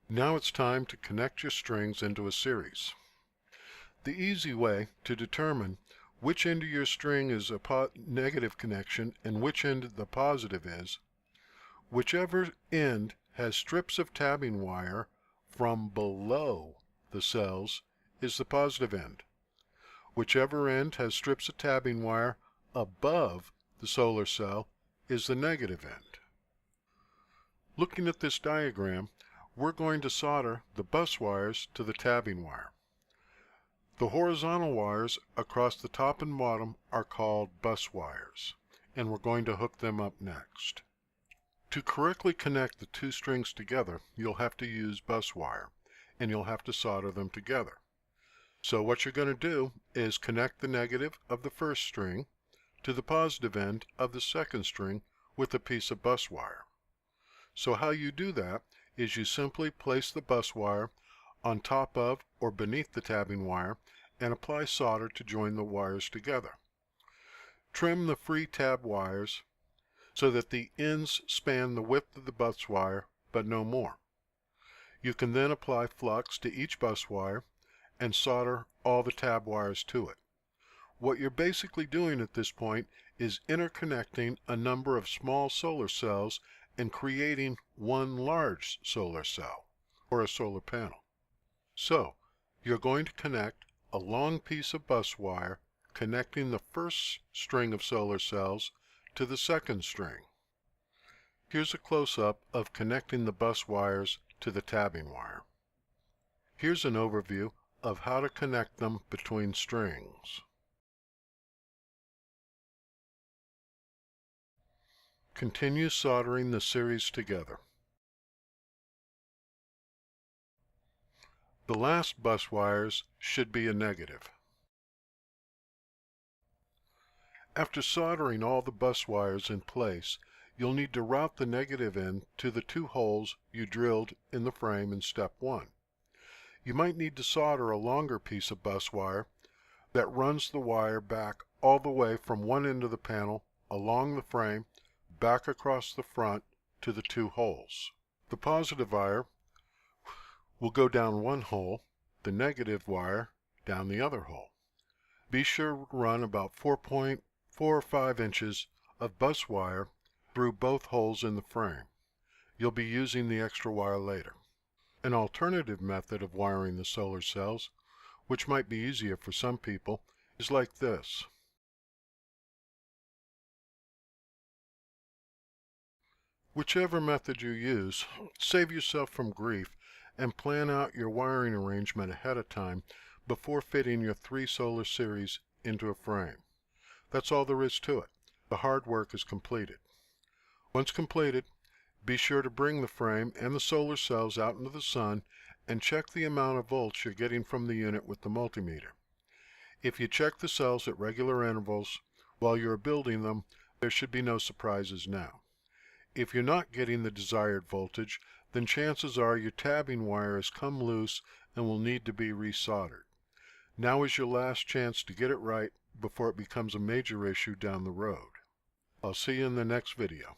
Now it's time to connect your strings into a series. The easy way to determine which end of your string is a negative connection and which end the positive is, whichever end has strips of tabbing wire from below the cells is the positive end. Whichever end has strips of tabbing wire above the solar cell is the negative end. Looking at this diagram, we're going to solder the bus wires to the tabbing wire. The horizontal wires across the top and bottom are called bus wires, and we're going to hook them up next. To correctly connect the two strings together, you'll have to use bus wire, and you'll have to solder them together. So what you're going to do is connect the negative of the first string to the positive end of the second string with a piece of bus wire. So how you do that is you simply place the bus wire on top of or beneath the tabbing wire and apply solder to join the wires together. Trim the free tab wires so that the ends span the width of the bus wire, but no more. You can then apply flux to each bus wire and solder all the tab wires to it. What you're basically doing at this point is interconnecting a number of small solar cells and creating one large solar cell, or a solar panel. So, you're going to connect a long piece of bus wire connecting the first string of solar cells to the second string. Here's a close-up of connecting the bus wires to the tabbing wire. Here's an overview of how to connect them between strings. Continue soldering the series together. The last bus wires should be a negative. After soldering all the bus wires in place, you'll need to route the negative end to the two holes you drilled in the frame in step 1. You might need to solder a longer piece of bus wire that runs the wire back all the way from one end of the panel along the frame back across the front to the two holes. The positive wire will go down one hole, the negative wire down the other hole. Be sure to run about 4.4 or 5 inches of bus wire through both holes in the frame. You'll be using the extra wire later. An alternative method of wiring the solar cells, which might be easier for some people, is like this. Whichever method you use, save yourself from grief and plan out your wiring arrangement ahead of time before fitting your 3 solar series into a frame. That's all there is to it. The hard work is completed. Once completed, be sure to bring the frame and the solar cells out into the sun and check the amount of volts you're getting from the unit with the multimeter. If you check the cells at regular intervals while you're building them, there should be no surprises now. If you're not getting the desired voltage, then chances are your tabbing wire has come loose and will need to be resoldered. Now is your last chance to get it right before it becomes a major issue down the road. I'll see you in the next video.